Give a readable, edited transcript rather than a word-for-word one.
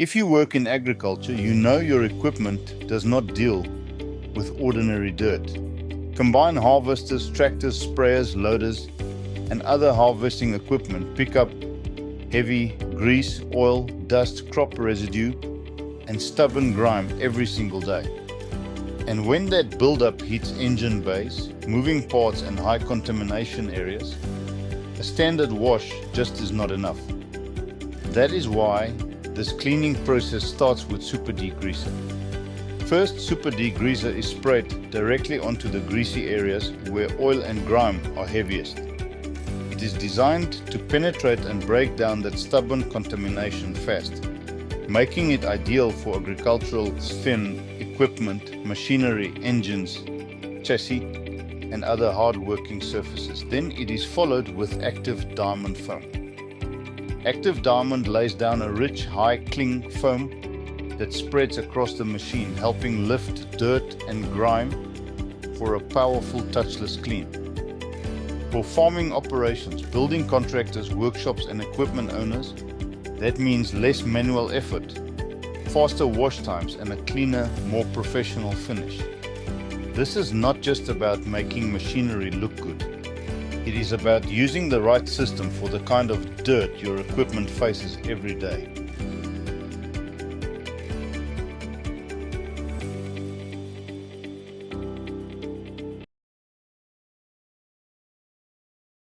If you work in agriculture, you know your equipment does not deal with ordinary dirt. Combine harvesters, tractors, sprayers, loaders, and other harvesting equipment pick up heavy grease, oil, dust, crop residue, and stubborn grime every single day. And when that buildup hits engine bays, moving parts, and high contamination areas, a standard wash just is not enough. That is why this cleaning process starts with Super Degreaser. First, Super Degreaser is sprayed directly onto the greasy areas where oil and grime are heaviest. It is designed to penetrate and break down that stubborn contamination fast, making it ideal for agricultural thin equipment, machinery, engines, chassis, and other hard-working surfaces. Then it is followed with Active Diamond foam. Active Diamond lays down a rich, high-cling foam that spreads across the machine, helping lift dirt and grime for a powerful touchless clean. For farming operations, building contractors, workshops, and equipment owners, that means less manual effort, faster wash times, and a cleaner, more professional finish. This is not just about making machinery look good. It is about using the right system for the kind of dirt your equipment faces every day.